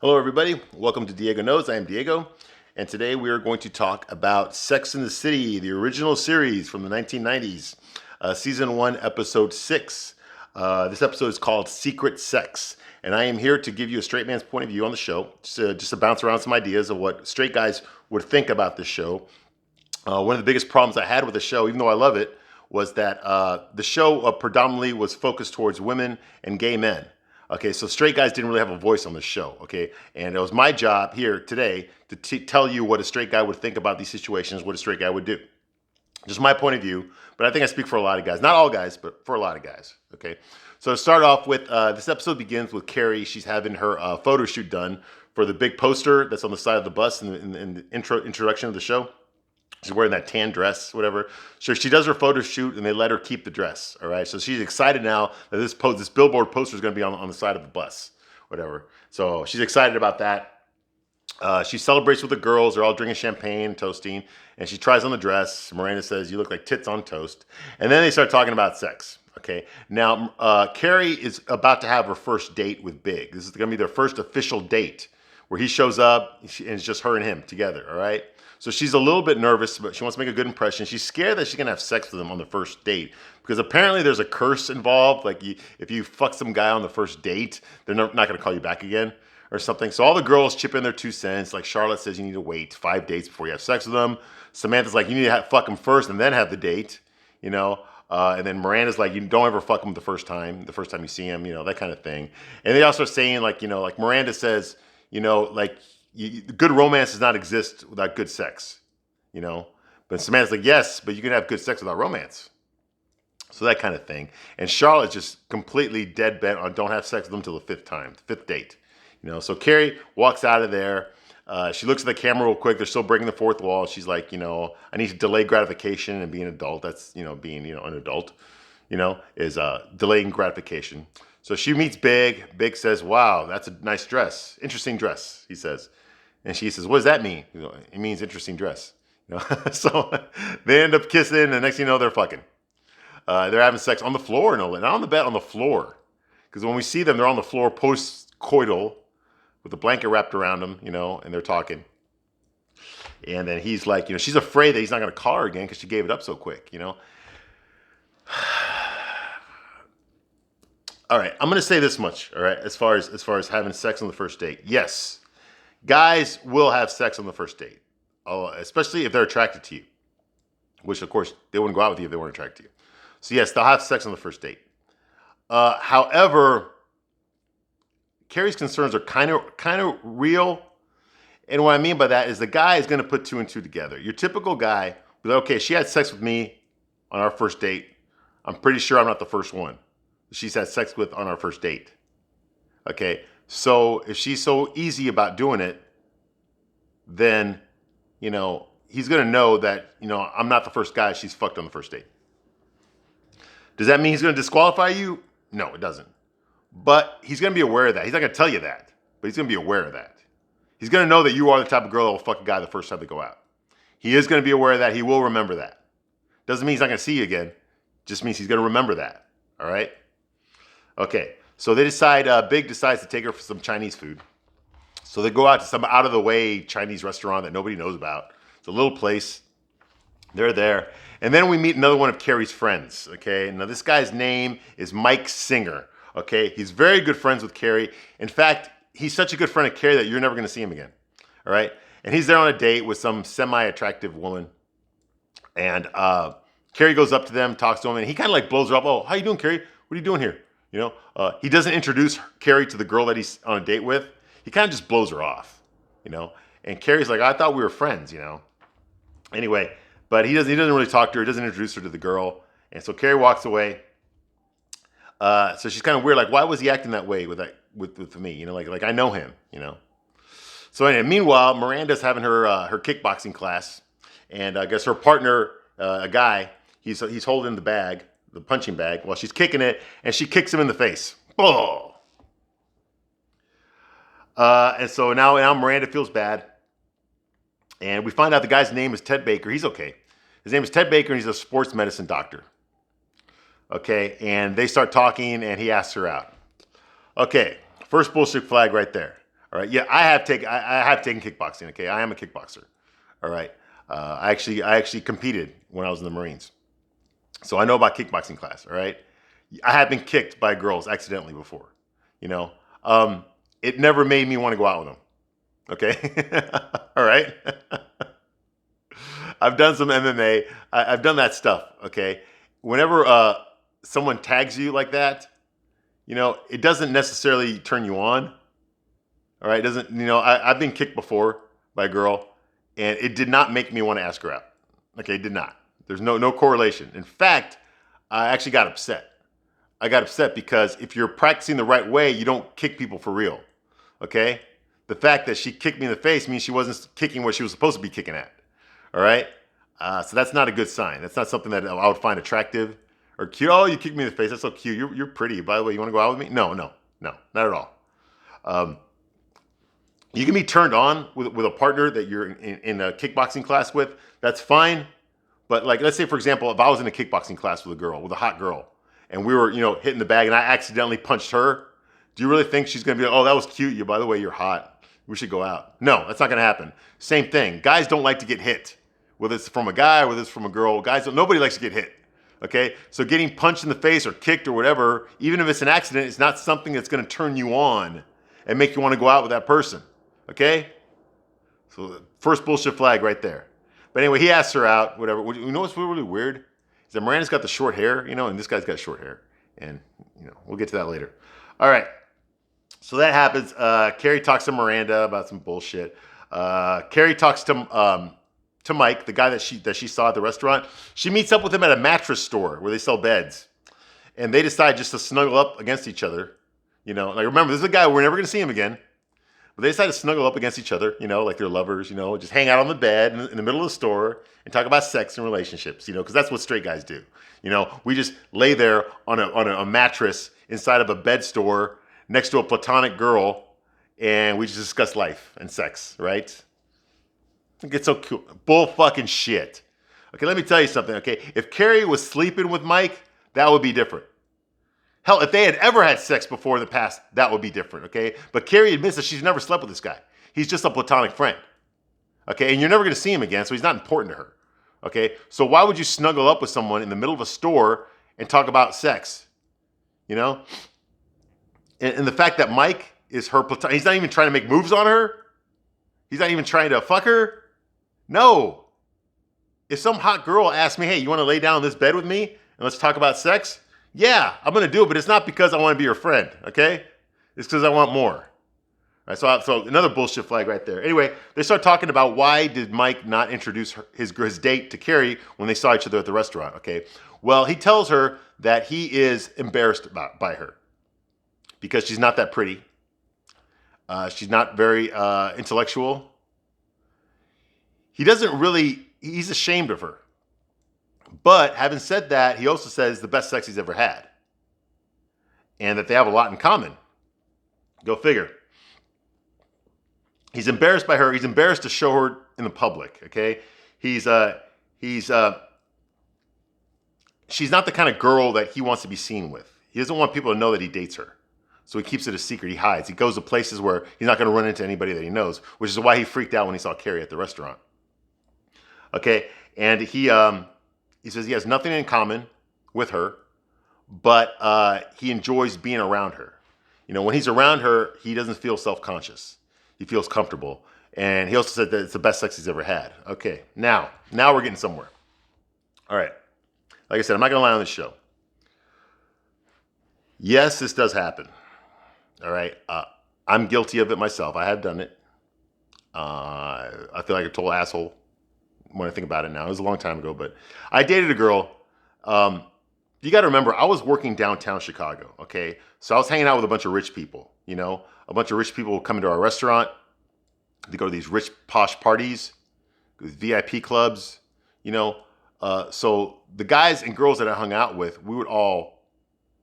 Hello, everybody. Welcome to Diego Knows. I am Diego, and today we are going to talk about Sex and the City, the original series from the 1990s, Season 1, Episode 6. This episode is called Secret Sex, and I am here to give you a straight man's point of view on the show, just to bounce around some ideas of what straight guys would think about this show. One of the biggest problems I had with the show, even though I love it, was that the show predominantly was focused towards women and gay men. Okay, so straight guys didn't really have a voice on the show, okay? And it was my job here today to tell you what a straight guy would think about these situations, what a straight guy would do. Just my point of view, but I think I speak for a lot of guys. Not all guys, but for a lot of guys, okay? So to start off with, this episode begins with Carrie. She's having her photo shoot done for the big poster that's on the side of the bus in the introduction of the show. She's wearing that tan dress, whatever. So she does her photo shoot, and they let her keep the dress. All right. So she's excited now that this billboard poster is going to be on the side of the bus, whatever. So she's excited about that. She celebrates with the girls. They're all drinking champagne, toasting, and she tries on the dress. Miranda says, "You look like tits on toast." And then they start talking about sex. Okay. Now, Carrie is about to have her first date with Big. This is going to be their first official date where he shows up, and it's just her and him together. All right. So she's a little bit nervous, but she wants to make a good impression. She's scared that she's going to have sex with him on the first date because apparently there's a curse involved. Like if you fuck some guy on the first date, they're not going to call you back again or something. So all the girls chip in their 2 cents. Like Charlotte says you need to wait 5 dates before you have sex with them. Samantha's like, you need to fuck him first and then have the date, you know. And then Miranda's like, you don't ever fuck him the first time you see him, you know, that kind of thing. And they also are saying, like, you know, like Miranda says, you know, like, good romance does not exist without good sex, you know. But Samantha's like, yes, but you can have good sex without romance. So that kind of thing. And Charlotte's just completely dead bent on don't have sex with them till the 5th date, you know. So Carrie walks out of there. She looks at the camera real quick. They're still breaking the fourth wall. She's like, you know, I need to delay gratification and be an adult. That's, you know, being, you know, an adult, you know, is delaying gratification. So she meets Big. Big says, wow, that's a nice dress. Interesting dress, he says. And she says, what does that mean? You know, it means interesting dress. You know? So they end up kissing, and the next thing you know, they're fucking. They're having sex on the floor, not on the bed, on the floor. Because when we see them, they're on the floor post-coital with a blanket wrapped around them, you know, and they're talking. And then he's like, you know, she's afraid that he's not going to call her again because she gave it up so quick, you know. All right, I'm going to say this much, all right, as far as having sex on the first date. Yes. Guys will have sex on the first date, especially if they're attracted to you, which, of course, they wouldn't go out with you if they weren't attracted to you. So, yes, they'll have sex on the first date. However, Carrie's concerns are kind of real. And what I mean by that is the guy is going to put 2 and 2 together. Your typical guy will be like, okay, she had sex with me on our first date. I'm pretty sure I'm not the first one she's had sex with on our first date. Okay. So if she's so easy about doing it, then, you know, he's going to know that, you know, I'm not the first guy she's fucked on the first date. Does that mean he's going to disqualify you? No, it doesn't. But he's going to be aware of that. He's not going to tell you that, but he's going to be aware of that. He's going to know that you are the type of girl that will fuck a guy the first time they go out. He is going to be aware of that. He will remember that. Doesn't mean he's not going to see you again. Just means he's going to remember that. All right? Okay. So they decide, Big decides to take her for some Chinese food. So they go out to some out-of-the-way Chinese restaurant that nobody knows about. It's a little place. They're there. And then we meet another one of Carrie's friends, okay? Now, this guy's name is Mike Singer, okay? He's very good friends with Carrie. In fact, he's such a good friend of Carrie that you're never going to see him again, all right? And he's there on a date with some semi-attractive woman. And Carrie goes up to them, talks to him, and he kind of like blows her up. Oh, how you doing, Carrie? What are you doing here? You know, he doesn't introduce Carrie to the girl that he's on a date with. He kind of just blows her off, you know. And Carrie's like, I thought we were friends, you know. Anyway, but he doesn't really talk to her. He doesn't introduce her to the girl. And so Carrie walks away. So she's kind of weird. Like, why was he acting that way with me? You know, like I know him, you know. So anyway, meanwhile, Miranda's having her kickboxing class. And I guess her partner, a guy, he's holding the bag, the punching bag, while she's kicking it, and she kicks him in the face. Oh! And so now Miranda feels bad. And we find out the guy's name is Ted Baker. He's okay. His name is Ted Baker, and he's a sports medicine doctor. Okay, and they start talking, and he asks her out. Okay, first bullshit flag right there. All right. Yeah, I have taken kickboxing. Okay, I am a kickboxer. All right. I actually competed when I was in the Marines, so I know about kickboxing class. All right. I have been kicked by girls accidentally before. You know, it never made me want to go out with them. Okay. All right. I've done some MMA. Have done that stuff. Okay. Whenever someone tags you like that, it doesn't necessarily turn you on. All right. It doesn't, I've been kicked before by a girl and it did not make me want to ask her out. Okay. It did not. There's no correlation. In fact, I actually got upset. I got upset because if you're practicing the right way, you don't kick people for real. Okay. The fact that she kicked me in the face means she wasn't kicking what she was supposed to be kicking at. All right. So that's not a good sign. That's not something that I would find attractive or cute. Oh, you kicked me in the face. That's so cute. You're pretty. By the way, you want to go out with me? No, not at all. You can be turned on with a partner that you're in a kickboxing class with. That's fine. But like, let's say, for example, if I was in a kickboxing class with a hot girl, and we were, hitting the bag and I accidentally punched her, do you really think she's going to be like, oh, that was cute. By the way, you're hot. We should go out. No, that's not going to happen. Same thing. Guys don't like to get hit. Whether it's from a guy, whether it's from a girl, nobody likes to get hit. Okay? So getting punched in the face or kicked or whatever, even if it's an accident, it's not something that's going to turn you on and make you want to go out with that person. Okay? So the first bullshit flag right there. But anyway, he asked her out, whatever. You know what's really weird? Is that Miranda's got the short hair, and this guy's got short hair. And, we'll get to that later. All right. So that happens. Carrie talks to Miranda about some bullshit. Carrie talks to Mike, the guy that she saw at the restaurant. She meets up with him at a mattress store where they sell beds. And they decide just to snuggle up against each other. Like remember, this is a guy, we're never going to see him again. But they decide to snuggle up against each other, like they're lovers, just hang out on the bed in the middle of the store and talk about sex and relationships, because that's what straight guys do. We just lay there on a mattress inside of a bed store next to a platonic girl and we just discuss life and sex, right? It gets so cool. Bull fucking shit. Okay, let me tell you something, okay? If Carrie was sleeping with Mike, that would be different. Hell, if they had ever had sex before in the past, that would be different, okay? But Carrie admits that she's never slept with this guy. He's just a platonic friend, okay? And you're never going to see him again, so he's not important to her, okay? So why would you snuggle up with someone in the middle of a store and talk about sex, And the fact that Mike is her platonic, he's not even trying to make moves on her. He's not even trying to fuck her. No. If some hot girl asks me, hey, you want to lay down in this bed with me and let's talk about sex? Yeah, I'm going to do it, but it's not because I want to be your friend, okay? It's because I want more. All right, so another bullshit flag right there. Anyway, they start talking about why did Mike not introduce his date to Carrie when they saw each other at the restaurant, okay? Well, he tells her that he is embarrassed by her because she's not that pretty. She's not very intellectual. He's ashamed of her. But having said that, he also says the best sex he's ever had. And that they have a lot in common. Go figure. He's embarrassed by her. He's embarrassed to show her in the public, okay? She's not the kind of girl that he wants to be seen with. He doesn't want people to know that he dates her. So he keeps it a secret. He hides. He goes to places where he's not going to run into anybody that he knows, which is why he freaked out when he saw Carrie at the restaurant. Okay? And he says he has nothing in common with her, but he enjoys being around her. When he's around her, he doesn't feel self-conscious. He feels comfortable. And he also said that it's the best sex he's ever had. Okay, now we're getting somewhere. All right. Like I said, I'm not going to lie on this show. Yes, this does happen. All right. I'm guilty of it myself. I have done it. I feel like a total asshole when I think about it now. It was a long time ago, but I dated a girl. You got to remember, I was working downtown Chicago, okay? So I was hanging out with a bunch of rich people, A bunch of rich people would come into our restaurant. They go to these rich, posh parties, VIP clubs, So the guys and girls that I hung out with, we would all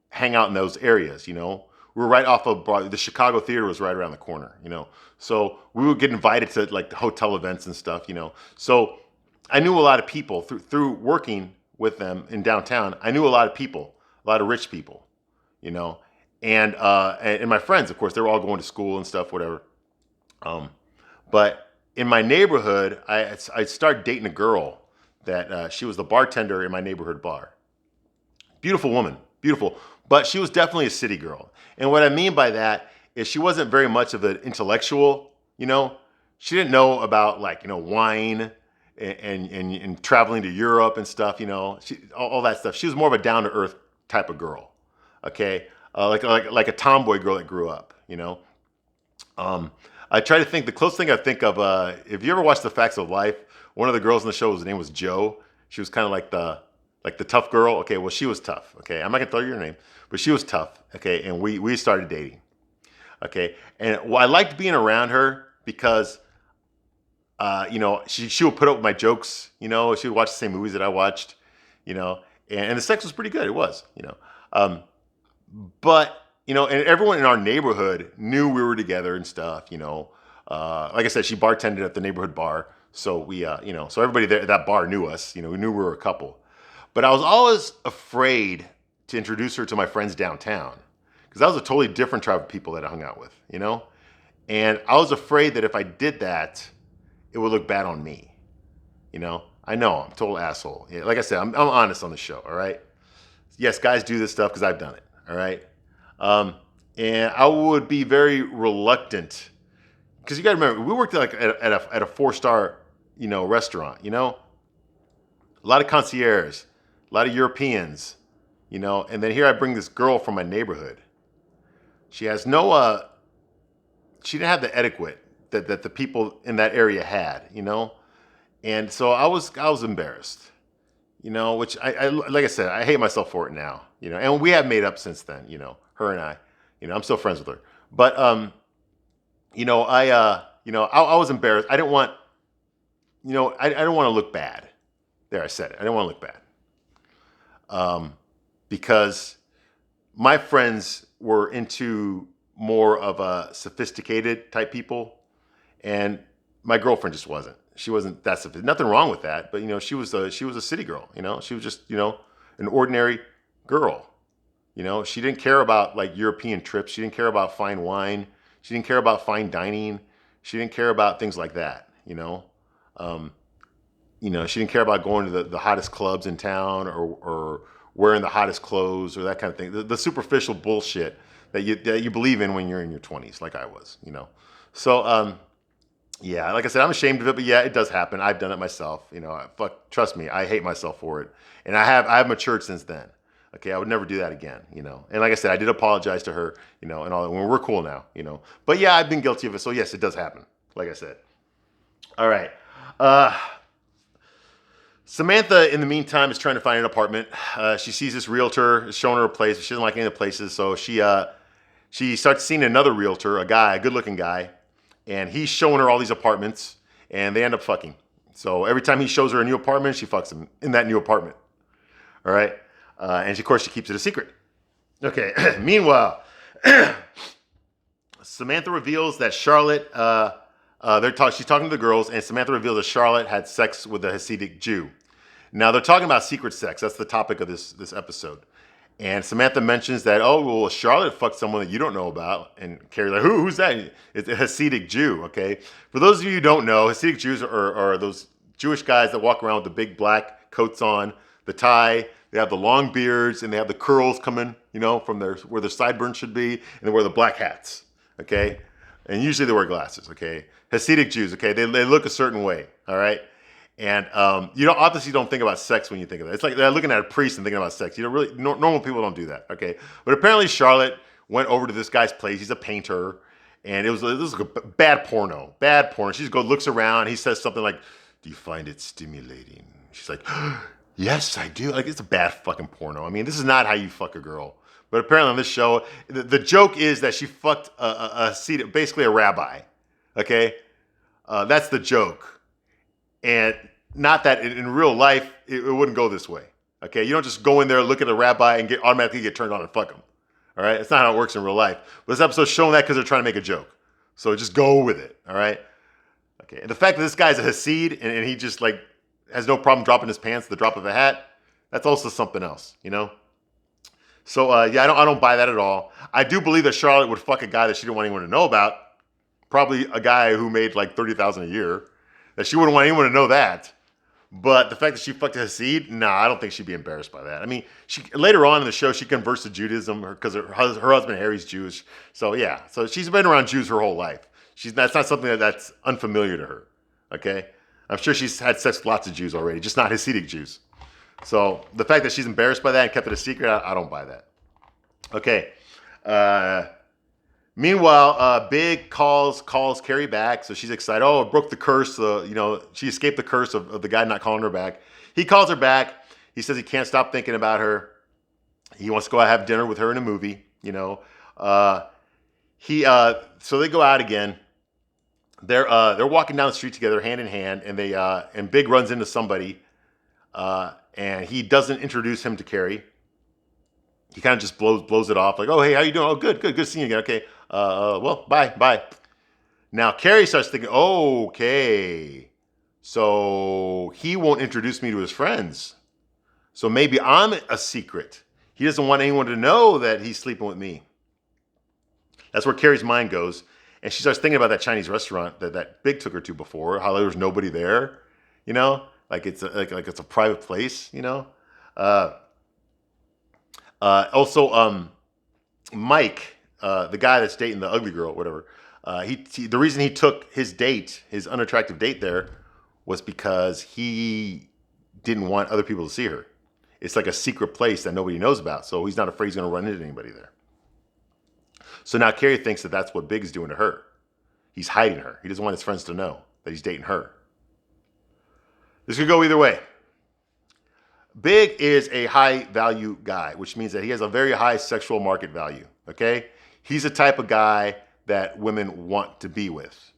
hang out in those areas, We were right off of the Chicago Theater was right around the corner, So we would get invited to like the hotel events and stuff, So I knew a lot of people through working with them in downtown. I knew a lot of people, a lot of rich people, and my friends, of course, they were all going to school and stuff, whatever. But in my neighborhood, I started dating a girl that she was the bartender in my neighborhood bar. Beautiful woman, beautiful. But she was definitely a city girl. And what I mean by that is she wasn't very much of an intellectual, you know. She didn't know about like, wine and traveling to Europe and stuff, all that stuff. She was more of a down to earth type of girl, okay? Like a tomboy girl that grew up, I try to think, the closest thing I think of, if you ever watched The Facts of Life, one of the girls in the show, her name was Jo. She was kind of like the tough girl. Okay, well, she was tough. Okay, I'm not gonna tell you her name, but she was tough. Okay, and we started dating. Okay, and well, I liked being around her because, she would put up with my jokes. She would watch the same movies that I watched. And the sex was pretty good. It was. But and everyone in our neighborhood knew we were together and stuff. Like I said, she bartended at the neighborhood bar, so so everybody there at that bar knew us. We knew we were a couple. But I was always afraid to introduce her to my friends downtown because that was a totally different tribe of people that I hung out with. And I was afraid that if I did that, it would look bad on me. I know I'm a total asshole. Yeah, like I said, I'm honest on the show. All right. Yes, guys do this stuff because I've done it. All right. And I would be very reluctant because you got to remember, we worked like at a 4-star, restaurant, a lot of concierge, a lot of Europeans, and then here I bring this girl from my neighborhood. She has she didn't have the etiquette that the people in that area had, and so I was embarrassed, which I like I said, I hate myself for it now, and we have made up since then, her and I, I'm still friends with her, but I was embarrassed. I didn't want, I don't want to look bad. There, I said it. I didn't want to look bad, because my friends were into more of a sophisticated type people, and my girlfriend just wasn't. She wasn't that sophisticated. Nothing wrong with that, but she was a city girl. She was just an ordinary girl. She didn't care about like European trips. She didn't care about fine wine. She didn't care about fine dining. She didn't care about things like that. She didn't care about going to the hottest clubs in town or wearing the hottest clothes or that kind of thing. The superficial bullshit that you believe in when you're in your 20s, like I was, So, yeah, like I said, I'm ashamed of it, but yeah, it does happen. I've done it myself. Trust me, I hate myself for it, and I have matured since then. Okay, I would never do that again. And like I said, I did apologize to her, and all that. We're cool now, But yeah, I've been guilty of it, so yes, it does happen. Like I said. All right. Samantha, in the meantime, is trying to find an apartment. She sees this realtor is showing her a place. She doesn't like any of the places, so she starts seeing another realtor, a good-looking guy, and he's showing her all these apartments, and they end up fucking. So every time he shows her a new apartment, she fucks him in that new apartment. All right, and of course she keeps it a secret. Okay. Meanwhile, Samantha reveals that Charlotte. She's talking to the girls, and Samantha reveals that Charlotte had sex with a Hasidic Jew. Now they're talking about secret sex. That's the topic of this episode. And Samantha mentions that, oh, well, Charlotte fucked someone that you don't know about. And Carrie's like, who's that? It's a Hasidic Jew, okay? For those of you who don't know, Hasidic Jews are those Jewish guys that walk around with the big black coats on, the tie, they have the long beards, and they have the curls coming, from where their sideburns should be, and they wear the black hats, okay? And usually they wear glasses, okay? Hasidic Jews, okay? They look a certain way, all right? And you obviously don't think about sex when you think of that. It's like they're looking at a priest and thinking about sex. Normal people don't do that, okay? But apparently Charlotte went over to this guy's place. He's a painter, and this was a bad porno. She just looks around. He says something like, "Do you find it stimulating?" She's like, "Yes, I do." Like, it's a bad fucking porno. I mean, this is not how you fuck a girl. But apparently on this show, the joke is that she fucked basically a rabbi, okay? That's the joke. And not that in real life, it wouldn't go this way. Okay, you don't just go in there, look at a rabbi, and automatically get turned on and fuck him. All right, it's not how it works in real life. But this episode's showing that because they're trying to make a joke. So just go with it. All right. Okay, and the fact that this guy's a Hasid and he just like has no problem dropping his pants at the drop of a hat, that's also something else, So yeah, I don't buy that at all. I do believe that Charlotte would fuck a guy that she didn't want anyone to know about. probably a guy who made like $30,000 a year. That she wouldn't want anyone to know that. But the fact that she fucked a Hasid, nah, I don't think she'd be embarrassed by that. I mean, she later on in the show, she converts to Judaism because her husband Harry's Jewish. So yeah, so she's been around Jews her whole life. That's not something that's unfamiliar to her. Okay, I'm sure she's had sex with lots of Jews already, just not Hasidic Jews. So the fact that she's embarrassed by that and kept it a secret, I don't buy that. Okay. Meanwhile, Big calls Carrie back, so she's excited. Oh, it broke the curse. She escaped the curse of the guy not calling her back. He calls her back. He says he can't stop thinking about her. He wants to go out and have dinner with her in a movie. So they go out again. They're walking down the street together, hand in hand, and Big runs into somebody, and he doesn't introduce him to Carrie. He kind of just blows it off, like, "Oh, hey, how you doing? Oh, good seeing you again. Okay, well, bye." Now Carrie starts thinking, okay, so he won't introduce me to his friends, so maybe I'm a secret. He doesn't want anyone to know that he's sleeping with me. That's where Carrie's mind goes, and she starts thinking about that Chinese restaurant that Big took her to before. How there was nobody there, like it's a private place, Also, Mike, the guy that's dating the ugly girl, whatever, the reason he took his unattractive date there, was because he didn't want other people to see her. It's like a secret place that nobody knows about, so he's not afraid he's going to run into anybody there. So now Carrie thinks that that's what Big is doing to her. He's hiding her. He doesn't want his friends to know that he's dating her. This could go either way. Big is a high value guy, which means that he has a very high sexual market value. Okay. He's the type of guy that women want to be with.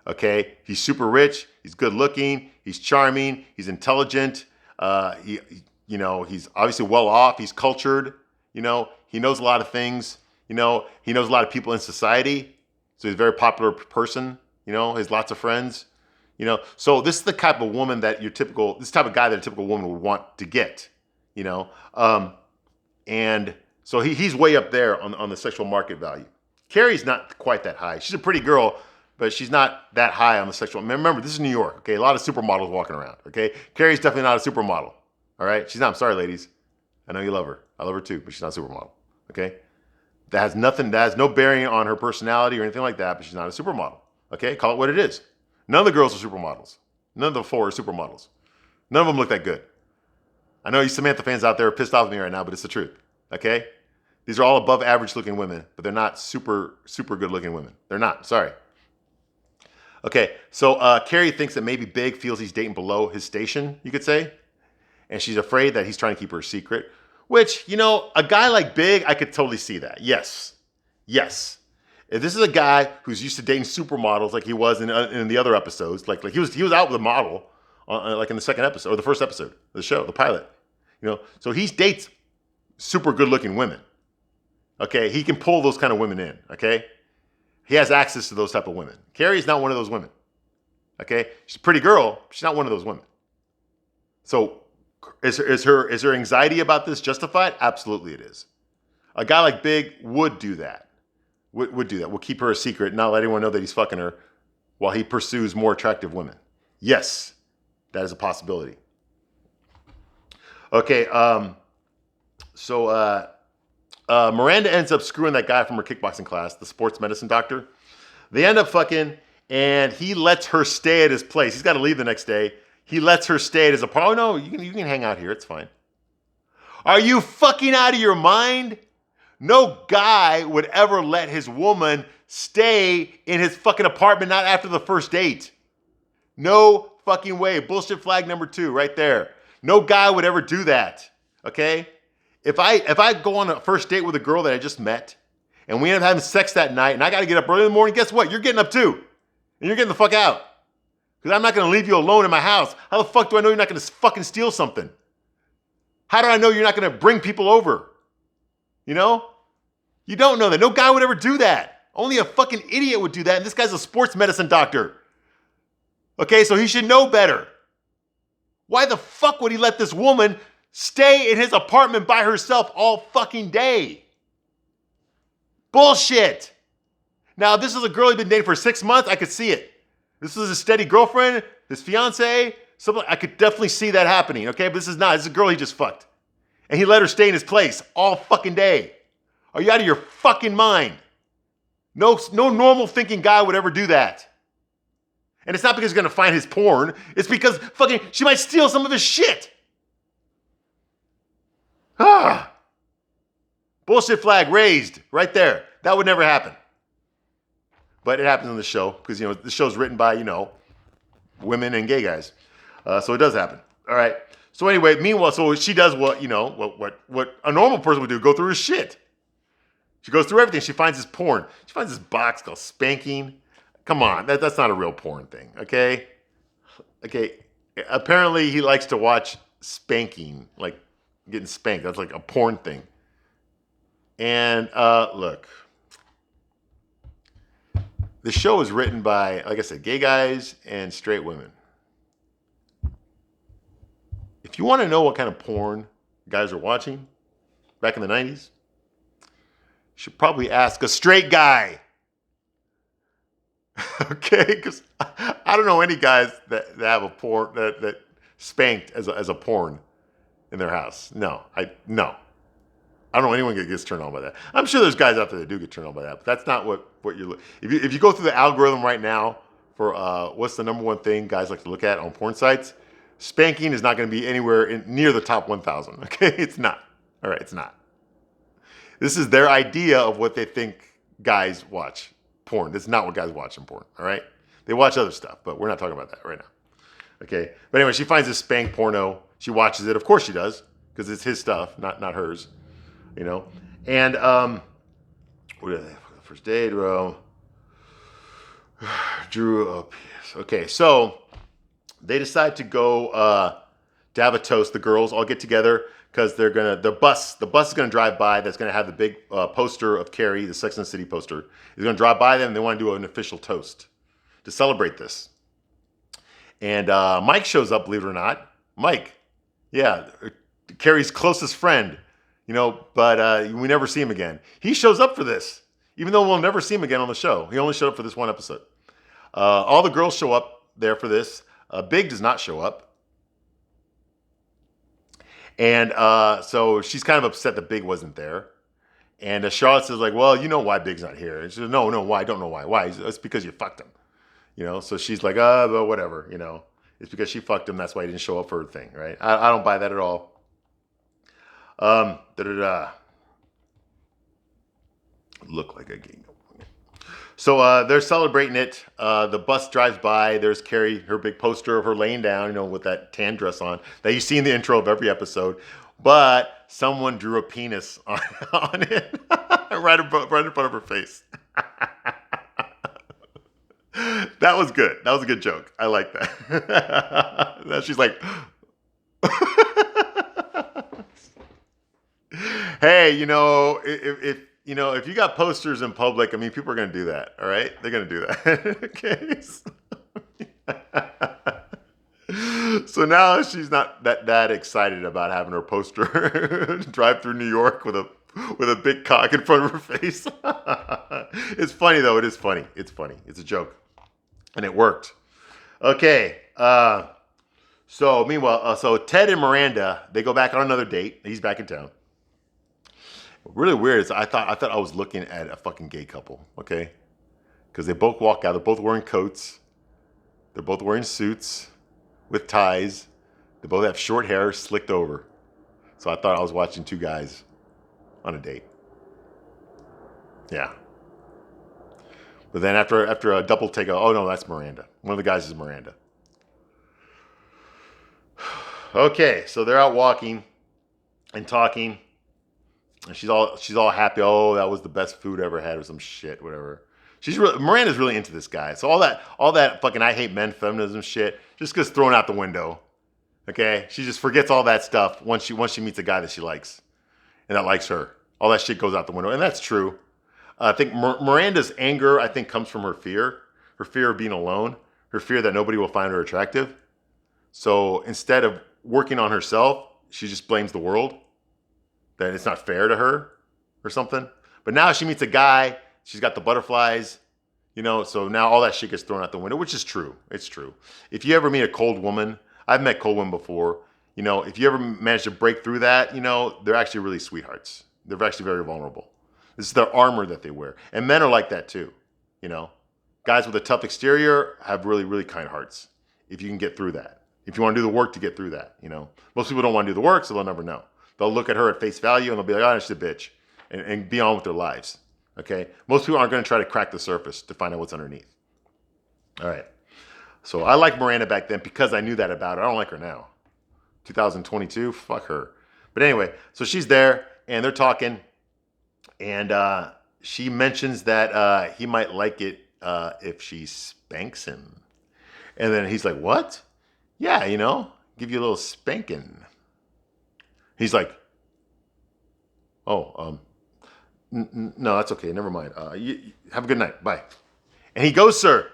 Okay. He's super rich. He's good looking. He's charming. He's intelligent. He's obviously well off. He's cultured. He knows a lot of things. He knows a lot of people in society. So he's a very popular person. Has lots of friends. So this is the type of woman that this type of guy that a typical woman would want to get, and so he's way up there on the sexual market value. Carrie's not quite that high. She's a pretty girl, but she's not that high on the sexual. Remember, this is New York, okay? A lot of supermodels walking around, okay? Carrie's definitely not a supermodel, all right? She's not. I'm sorry, ladies. I know you love her. I love her too, but she's not a supermodel, okay? That has no bearing on her personality or anything like that, but she's not a supermodel, okay? Call it what it is. None of the girls are supermodels. None of the four are supermodels. None of them look that good. I know you Samantha fans out there are pissed off at me right now, but it's the truth. Okay? These are all above average looking women, but they're not super good looking women. They're not. Sorry. Okay, so Carrie thinks that maybe Big feels he's dating below his station, you could say. And she's afraid that he's trying to keep her a secret. Which, a guy like Big, I could totally see that. Yes. If this is a guy who's used to dating supermodels like he was in the other episodes, like he was out with a model, like in the second episode or the first episode of the show, the pilot, so he dates super good looking women. Okay, he can pull those kind of women in. Okay, he has access to those type of women. Carrie's not one of those women. Okay, she's a pretty girl, but she's not one of those women. So is her anxiety about this justified? Absolutely, it is. A guy like Big would do that. Would do that. We'll keep her a secret, not let anyone know that he's fucking her while he pursues more attractive women. Yes, that is a possibility. Okay, so Miranda ends up screwing that guy from her kickboxing class, the sports medicine doctor. They end up fucking, and he lets her stay at his place. He's got to leave the next day. He lets her stay at his apartment. Oh, no, you can hang out here. It's fine. Are you fucking out of your mind? No guy would ever let his woman stay in his fucking apartment, not after the first date. No fucking way. Bullshit flag number 2 right there. No guy would ever do that, okay? If I go on a first date with a girl that I just met and we end up having sex that night and I got to get up early in the morning, guess what? You're getting up too. And you're getting the fuck out. Because I'm not going to leave you alone in my house. How the fuck do I know you're not going to fucking steal something? How do I know you're not going to bring people over? You don't know that. No guy would ever do that. Only a fucking idiot would do that. And this guy's a sports medicine doctor. Okay, so he should know better. Why the fuck would he let this woman stay in his apartment by herself all fucking day? Bullshit. Now, if this is a girl he'd been dating for 6 months, I could see it. This is a steady girlfriend, this fiance, something, I could definitely see that happening, okay? But this is not. This is a girl he just fucked. And he let her stay in his place all fucking day. Are you out of your fucking mind? No normal thinking guy would ever do that. And it's not because he's gonna find his porn. It's because fucking she might steal some of his shit. Bullshit flag raised right there. That would never happen. But it happens on the show because, the show's written by, women and gay guys. So it does happen. All right. So anyway, meanwhile, so she does what a normal person would do, go through his shit. She goes through everything. She finds his porn. She finds this box called spanking. Come on, that's not a real porn thing, okay? Okay, apparently he likes to watch spanking, like getting spanked. That's like a porn thing. And look, the show is written by, like I said, gay guys and straight women. If you want to know what kind of porn guys are watching back in the 90s, you should probably ask a straight guy. Okay? Because I don't know any guys that have a porn, that spanked as a porn in their house. No. I don't know anyone that gets turned on by that. I'm sure there's guys out there that do get turned on by that, but that's not what you're looking. If you go through the algorithm right now for what's the number one thing guys like to look at on porn sites, spanking is not going to be anywhere near the top 1,000. Okay? It's not. All right, it's not. This is their idea of what they think guys watch porn. This is not what guys watch in porn, all right? They watch other stuff, but we're not talking about that right now. Okay? But anyway, she finds this spank porno. She watches it. Of course she does, because it's his stuff, not hers, And what are they? First date, bro. Drew up. Okay, so they decide to go to have a toast. The girls all get together because the bus is gonna drive by. That's gonna have the big poster of Carrie, the Sex and the City poster. Is gonna drive by them. And they want to do an official toast to celebrate this. And Mike shows up, believe it or not. Mike, yeah, Carrie's closest friend, but we never see him again. He shows up for this, even though we'll never see him again on the show. He only showed up for this one episode. All the girls show up there for this. Big does not show up. And so she's kind of upset that Big wasn't there. And Charlotte says, like, well, you know why Big's not here. And she says, no, why? I don't know why. Why? It's because you fucked him. So she's like, well, whatever, It's because she fucked him. That's why he didn't show up for her thing, right? I don't buy that at all. Look like a gay. So they're celebrating it. The bus drives by. There's Carrie, her big poster of her laying down, with that tan dress on that you see in the intro of every episode. But someone drew a penis on it right in front of her face. That was good. That was a good joke. I like that. She's like, hey, if you got posters in public, people are going to do that, all right? They're going to do that. Okay. So now she's not that excited about having her poster drive through New York with a big cock in front of her face. It's funny, though. It is funny. It's funny. It's a joke. And it worked. Okay. So meanwhile, so Ted and Miranda, they go back on another date. He's back in town. Really weird is I thought I was looking at a fucking gay couple, okay? Because they both walk out. They're both wearing coats. They're both wearing suits with ties. They both have short hair slicked over. So I thought I was watching two guys on a date. Yeah. But then after a double take, oh no, that's Miranda. One of the guys is Miranda. Okay, so they're out walking and talking. And she's all happy. Oh, that was the best food I ever had, or some shit, whatever. Miranda's really into this guy. So all that fucking I hate men feminism shit just gets thrown out the window. Okay, she just forgets all that stuff once she meets a guy that she likes, and that likes her. All that shit goes out the window, and that's true. I think Miranda's anger, I think, comes from her fear of being alone, her fear that nobody will find her attractive. So instead of working on herself, she just blames the world. That it's not fair to her or something. But now she meets a guy, she's got the butterflies, So now all that shit gets thrown out the window, which is true. It's true. If you ever meet a cold woman, I've met cold women before. If you ever manage to break through that, they're actually really sweethearts. They're actually very vulnerable. This is their armor that they wear. And men are like that too. Guys with a tough exterior have really, really kind hearts. If you can get through that. If you want to do the work to get through that, Most people don't want to do the work, so they'll never know. They'll look at her at face value and they'll be like, oh, she's a bitch. And be on with their lives. Okay? Most people aren't going to try to crack the surface to find out what's underneath. All right. So I liked Miranda back then because I knew that about her. I don't like her now. 2022, fuck her. But anyway, so she's there and they're talking. And she mentions that he might like it if she spanks him. And then he's like, what? Yeah, give you a little spanking. He's like, oh, no, that's okay. Never mind. You have a good night. Bye. And he goes, sir.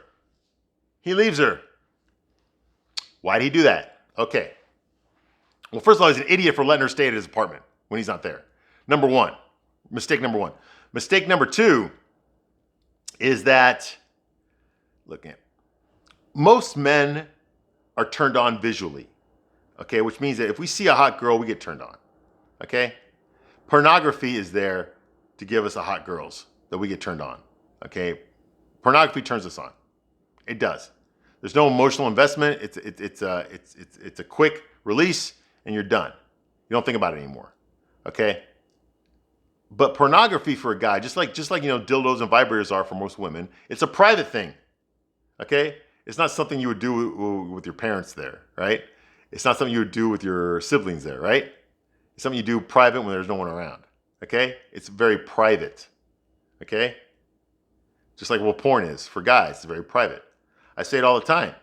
He leaves her. Why'd he do that? Okay. Well, first of all, he's an idiot for letting her stay at his apartment when he's not there. Mistake number one. Mistake number two is that, look, most men are turned on visually, okay? Which means that if we see a hot girl, we get turned on, okay? Pornography is there to give us the hot girls that we get turned on, okay? Pornography turns us on. It does. There's no emotional investment. It's a quick release and you're done. You don't think about it anymore, okay? But pornography for a guy, just like dildos and vibrators are for most women, it's a private thing, okay? It's not something you would do with your parents there, right? It's not something you would do with your siblings there, right? It's something you do private when there's no one around, okay? It's very private, okay? Just like what porn is for guys, it's very private. I say it all the time.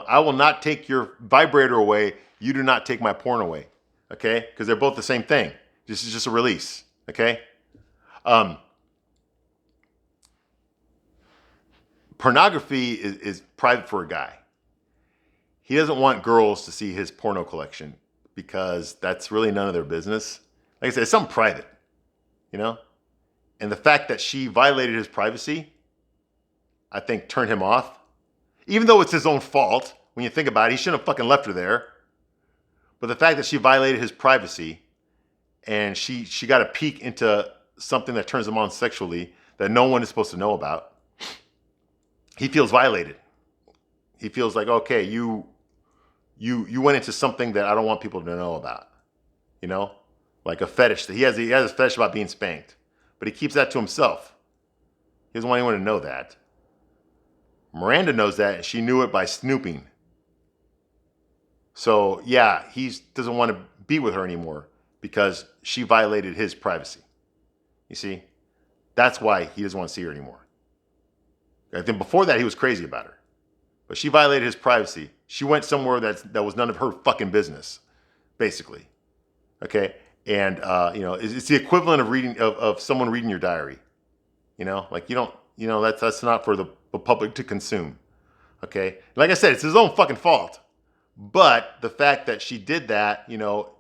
I will not take your vibrator away. You do not take my porn away, okay? Because they're both the same thing. This is just a release. Okay? Pornography is private for a guy. He doesn't want girls to see his porno collection because that's really none of their business. Like I said, it's something private, And the fact that she violated his privacy, I think turned him off. Even though it's his own fault, when you think about it, he shouldn't have fucking left her there. But the fact that she violated his privacy and she got a peek into something that turns him on sexually that no one is supposed to know about, he feels violated. He feels like, okay, you went into something that I don't want people to know about, like a fetish. He has a fetish about being spanked, but he keeps that to himself. He doesn't want anyone to know that. Miranda knows that, and she knew it by snooping. So yeah, he doesn't want to be with her anymore because she violated his privacy. You see? That's why he doesn't want to see her anymore. I think before that, he was crazy about her. But she violated his privacy. She went somewhere that was none of her fucking business, basically. Okay? And, it's the equivalent of someone reading your diary. Like you don't, that's not for the public to consume. Okay? Like I said, it's his own fucking fault. But the fact that she did that,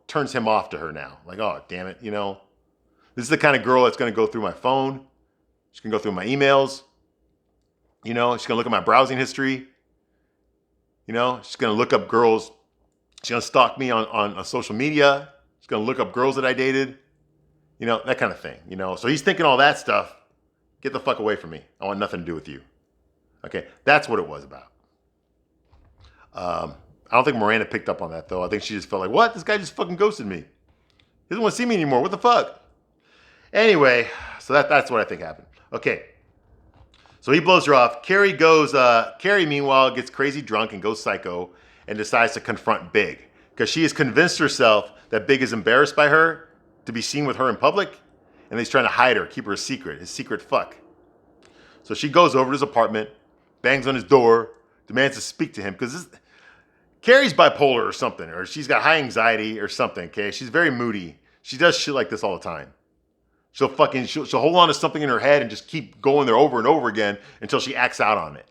turns him off to her now. Like, oh, damn it, This is the kind of girl that's going to go through my phone. She's going to go through my emails. She's going to look at my browsing history. She's going to look up girls. She's going to stalk me on social media. She's going to look up girls that I dated. That kind of thing, So he's thinking all that stuff. Get the fuck away from me. I want nothing to do with you. Okay, that's what it was about. I don't think Miranda picked up on that, though. I think she just felt like, what? This guy just fucking ghosted me. He doesn't want to see me anymore. What the fuck? Anyway, so that's what I think happened. Okay. So he blows her off. Carrie, meanwhile, gets crazy drunk and goes psycho and decides to confront Big because she has convinced herself that Big is embarrassed by her to be seen with her in public, and he's trying to hide her, keep her a secret, his secret fuck. So she goes over to his apartment, bangs on his door, demands to speak to him because Carrie's bipolar or something, or she's got high anxiety or something, okay? She's very moody. She does shit like this all the time. She'll hold on to something in her head and just keep going there over and over again until she acts out on it,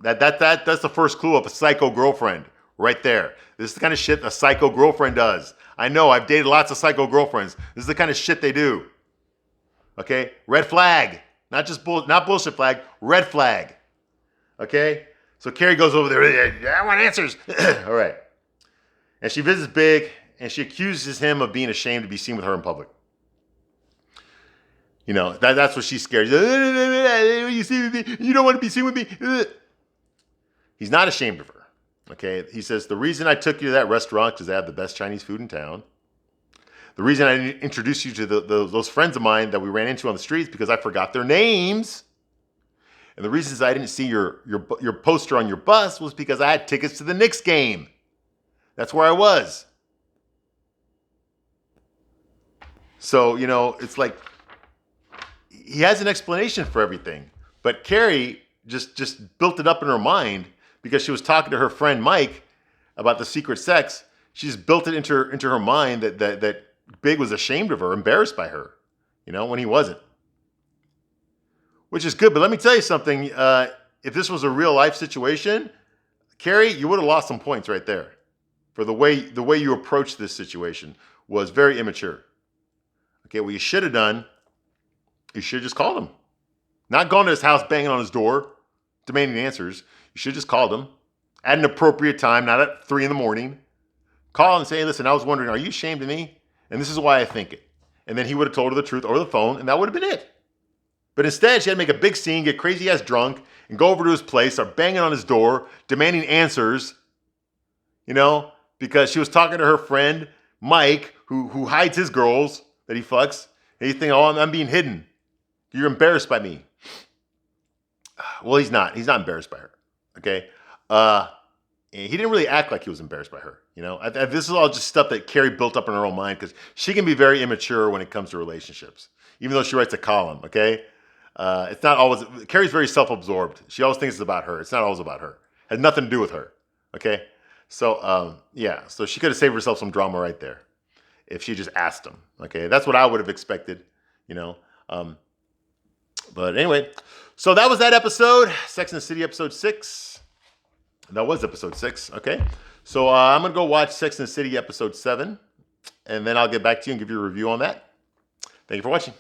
That's the first clue of a psycho girlfriend right there. This is the kind of shit a psycho girlfriend does. I know, I've dated lots of psycho girlfriends. This is the kind of shit they do. Okay? Red flag. Not bullshit flag, red flag. Okay? So Carrie goes over there, I want answers. All right. And she visits Big, and she accuses him of being ashamed to be seen with her in public. You know, that's what she's scared. You see with me? You don't want to be seen with me? He's not ashamed of her. Okay? He says, the reason I took you to that restaurant is they have the best Chinese food in town. The reason I introduced you to those friends of mine that we ran into on the streets because I forgot their names. And the reasons I didn't see your poster on your bus was because I had tickets to the Knicks game. That's where I was. So, you know, it's like he has an explanation for everything. But Carrie just built it up in her mind because she was talking to her friend Mike about the secret sex. She just built it into her mind that Big was ashamed of her, embarrassed by her, you know, when he wasn't. Which is good, but let me tell you something. If this was a real life situation, Carrie, you would have lost some points right there. For the way you approached this situation was very immature. Okay, what you should have done, you should have just called him. Not gone to his house banging on his door, demanding answers. You should have just called him at an appropriate time, not at 3 a.m. Call and say, hey, listen, I was wondering, are you ashamed of me? And this is why I think it. And then he would have told her the truth over the phone, and that would have been it. But instead, she had to make a big scene, get crazy-ass drunk, and go over to his place, start banging on his door, demanding answers, you know, because she was talking to her friend, Mike, who hides his girls that he fucks. And you think, oh, I'm being hidden. You're embarrassed by me. Well, he's not. He's not embarrassed by her, okay? He didn't really act like he was embarrassed by her, you know? This is all just stuff that Carrie built up in her own mind because she can be very immature when it comes to relationships, even though she writes a column, okay? It's not always, Carrie's very self-absorbed. She always thinks it's about her. It's not always about her. It has nothing to do with her, okay? So, yeah, so she could have saved herself some drama right there if she just asked him, okay? That's what I would have expected, you know? But anyway, so that was that episode, Sex and the City episode 6. That was episode 6, okay? So I'm going to go watch Sex and the City episode 7, and then I'll get back to you and give you a review on that. Thank you for watching.